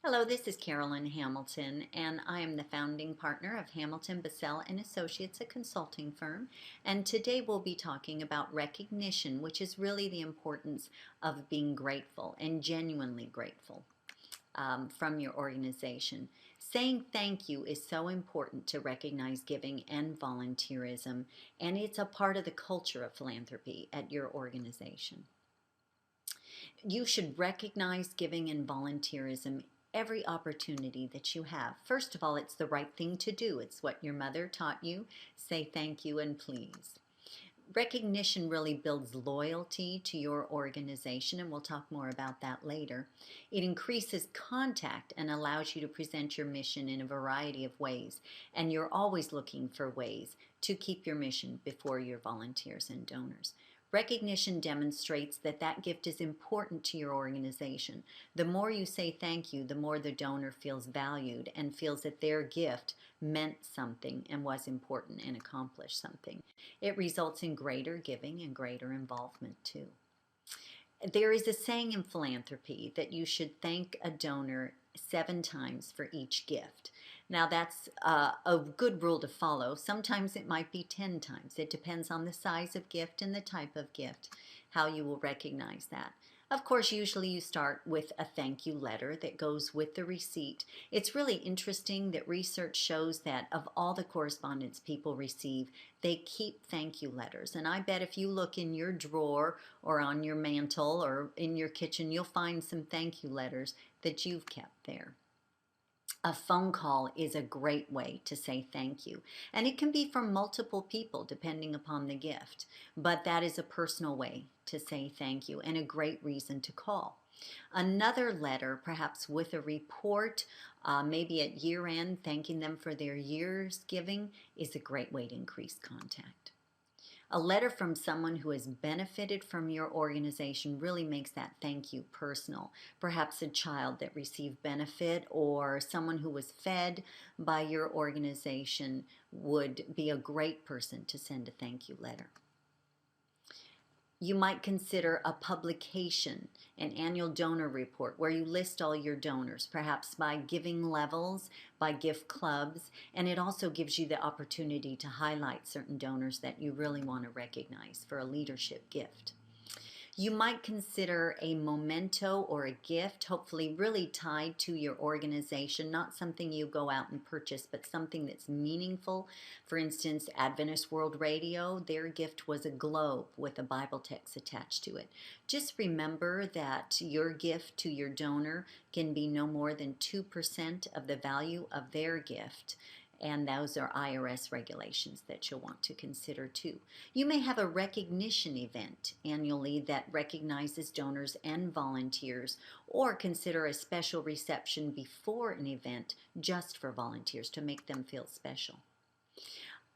Hello, this is Carolyn Hamilton, and I am the founding partner of Hamilton, Bissell and Associates, a consulting firm. And today we'll be talking about recognition, which is really the importance of being grateful and genuinely grateful from your organization. Saying thank you is so important to recognize giving and volunteerism, and it's a part of the culture of philanthropy at your organization. You should recognize giving and volunteerism every opportunity that you have. First of all, it's the right thing to do. It's what your mother taught you. Say thank you and please. Recognition really builds loyalty to your organization, and we'll talk more about that later. It increases contact and allows you to present your mission in a variety of ways, and you're always looking for ways to keep your mission before your volunteers and donors. Recognition demonstrates that that gift is important to your organization. The more you say thank you, the more the donor feels valued and feels that their gift meant something and was important and accomplished something. It results in greater giving and greater involvement too. There is a saying in philanthropy that you should thank a donor 7 times for each gift. Now that's a good rule to follow. Sometimes it might be 10 times. It depends on the size of gift and the type of gift, how you will recognize that. Of course, usually you start with a thank you letter that goes with the receipt. It's really interesting that research shows that of all the correspondence people receive, they keep thank you letters. And I bet if you look in your drawer or on your mantle or in your kitchen, you'll find some thank you letters that you've kept there. A phone call is a great way to say thank you. And it can be from multiple people depending upon the gift. But that is a personal way to say thank you and a great reason to call. Another letter, perhaps with a report, maybe at year end, thanking them for their year's giving, is a great way to increase contact. A letter from someone who has benefited from your organization really makes that thank you personal. Perhaps a child that received benefit or someone who was fed by your organization would be a great person to send a thank you letter. You might consider a publication, an annual donor report where you list all your donors, perhaps by giving levels, by gift clubs, and it also gives you the opportunity to highlight certain donors that you really want to recognize for a leadership gift. You might consider a memento or a gift, hopefully really tied to your organization, not something you go out and purchase, but something that's meaningful. For instance, Adventist World Radio, their gift was a globe with a Bible text attached to it. Just remember that your gift to your donor can be no more than 2% of the value of their gift. And those are IRS regulations that you'll want to consider too. You may have a recognition event annually that recognizes donors and volunteers, or consider a special reception before an event just for volunteers to make them feel special.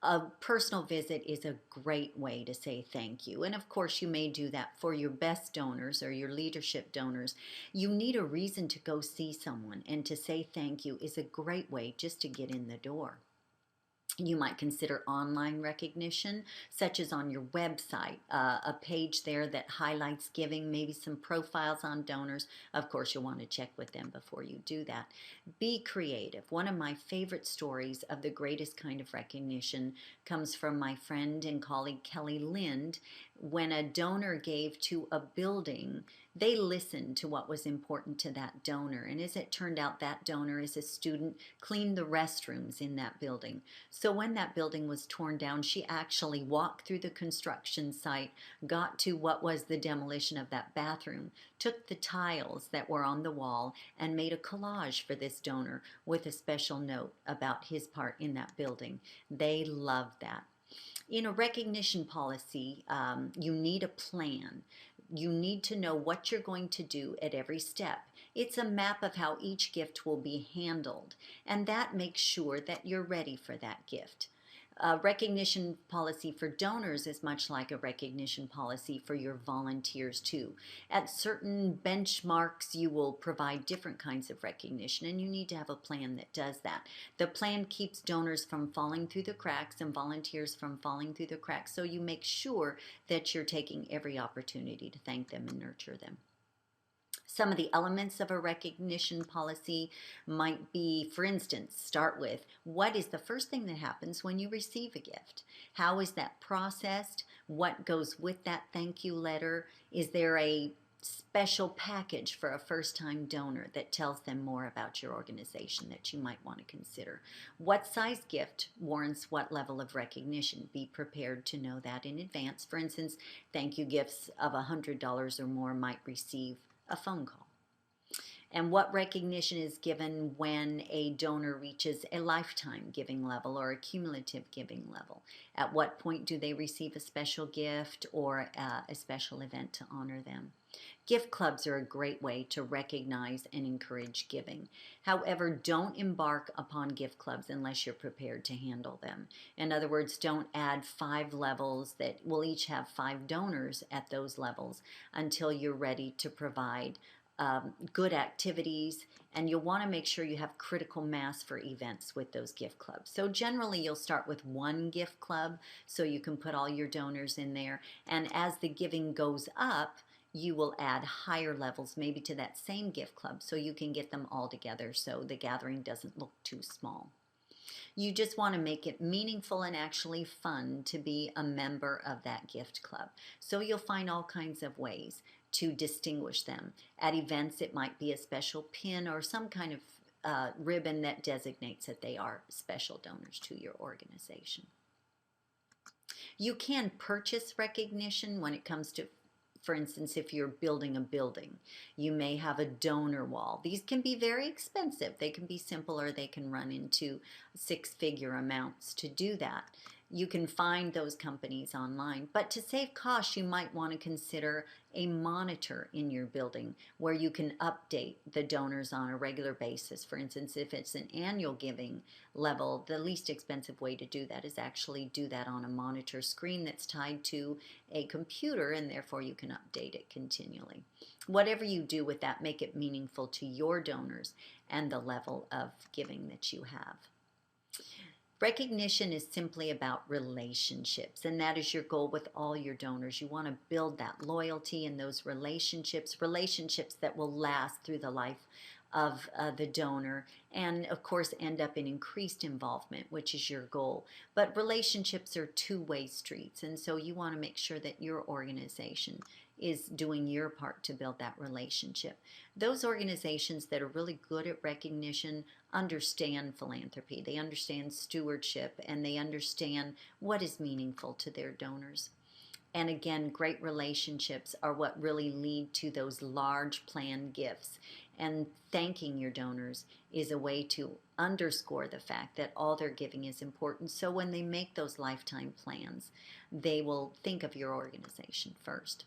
A personal visit is a great way to say thank you. And of course, you may do that for your best donors or your leadership donors. You need a reason to go see someone, and to say thank you is a great way just to get in the door. You might consider online recognition, such as on your website, a page there that highlights giving, maybe some profiles on donors. Of course, you'll want to check with them before you do that. Be creative. One of my favorite stories of the greatest kind of recognition comes from my friend and colleague Kelly Lind. When a donor gave to a building, they listened to what was important to that donor. And as it turned out, that donor, as a student, cleaned the restrooms in that building. So when that building was torn down, she actually walked through the construction site, got to what was the demolition of that bathroom, took the tiles that were on the wall, and made a collage for this donor with a special note about his part in that building. They loved that. In a recognition policy, you need a plan. You need to know what you're going to do at every step. It's a map of how each gift will be handled, and that makes sure that you're ready for that gift. A recognition policy for donors is much like a recognition policy for your volunteers too. At certain benchmarks, you will provide different kinds of recognition, and you need to have a plan that does that. The plan keeps donors from falling through the cracks and volunteers from falling through the cracks, so you make sure that you're taking every opportunity to thank them and nurture them. Some of the elements of a recognition policy might be, for instance, start with what is the first thing that happens when you receive a gift? How is that processed? What goes with that thank you letter? Is there a special package for a first-time donor that tells them more about your organization that you might want to consider? What size gift warrants what level of recognition? Be prepared to know that in advance. For instance, thank you gifts of $100 or more might receive a phone call. And what recognition is given when a donor reaches a lifetime giving level or a cumulative giving level? At what point do they receive a special gift or a special event to honor them? Gift clubs are a great way to recognize and encourage giving. However, don't embark upon gift clubs unless you're prepared to handle them. In other words, don't add 5 levels that will each have 5 donors at those levels until you're ready to provide good activities, and you'll want to make sure you have critical mass for events with those gift clubs. So generally you'll start with 1 gift club so you can put all your donors in there, and as the giving goes up, you will add higher levels maybe to that same gift club so you can get them all together so the gathering doesn't look too small. You just want to make it meaningful and actually fun to be a member of that gift club. So you'll find all kinds of ways to distinguish them. At events, it might be a special pin or some kind of ribbon that designates that they are special donors to your organization. You can purchase recognition when it comes to, for instance, if you're building a building, you may have a donor wall. These can be very expensive. They can be simple or they can run into 6-figure amounts to do that. You can find those companies online, but to save costs, you might want to consider a monitor in your building where you can update the donors on a regular basis. For instance, if it's an annual giving level, the least expensive way to do that is actually do that on a monitor screen that's tied to a computer, and therefore you can update it continually. Whatever you do with that, make it meaningful to your donors and the level of giving that you have. Recognition is simply about relationships, and that is your goal with all your donors. You want to build that loyalty and those relationships that will last through the life of the donor, and of course end up in increased involvement, which is your goal. But relationships are two-way streets, and so you want to make sure that your organization is doing your part to build that relationship. Those organizations that are really good at recognition understand philanthropy, they understand stewardship, and they understand what is meaningful to their donors. And again, great relationships are what really lead to those large planned gifts. And thanking your donors is a way to underscore the fact that all their giving is important. So when they make those lifetime plans, they will think of your organization first.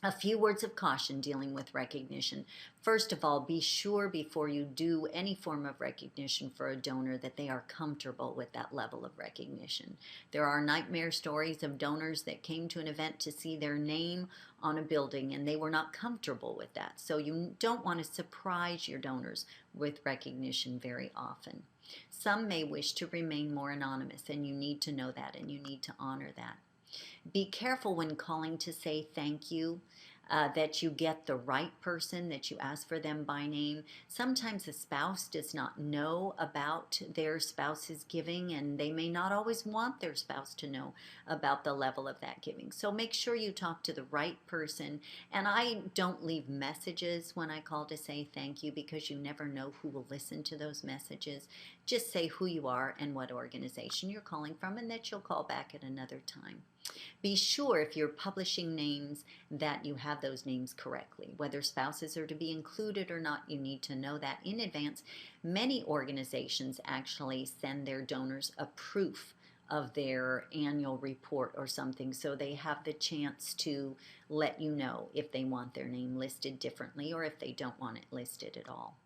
A few words of caution dealing with recognition. First of all, be sure before you do any form of recognition for a donor that they are comfortable with that level of recognition. There are nightmare stories of donors that came to an event to see their name on a building and they were not comfortable with that. So you don't want to surprise your donors with recognition very often. Some may wish to remain more anonymous, and you need to know that and you need to honor that. Be careful when calling to say thank you, that you get the right person, that you ask for them by name. Sometimes a spouse does not know about their spouse's giving, and they may not always want their spouse to know about the level of that giving. So make sure you talk to the right person. And I don't leave messages when I call to say thank you, because you never know who will listen to those messages. Just say who you are and what organization you're calling from, and that you'll call back at another time. Be sure if you're publishing names that you have those names correctly. Whether spouses are to be included or not, you need to know that in advance. Many organizations actually send their donors a proof of their annual report or something, so they have the chance to let you know if they want their name listed differently or if they don't want it listed at all.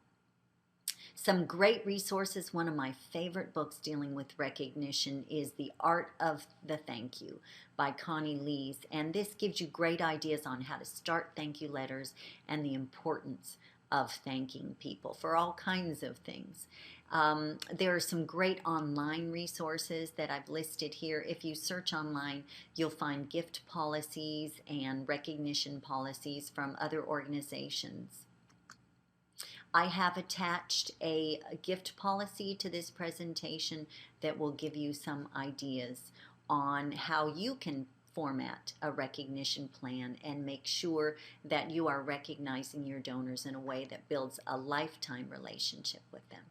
Some great resources. One of my favorite books dealing with recognition is The Art of the Thank You by Connie Lees, and this gives you great ideas on how to start thank you letters and the importance of thanking people for all kinds of things. There are some great online resources that I've listed here. If you search online, you'll find gift policies and recognition policies from other organizations. I have attached a gift policy to this presentation that will give you some ideas on how you can format a recognition plan and make sure that you are recognizing your donors in a way that builds a lifetime relationship with them.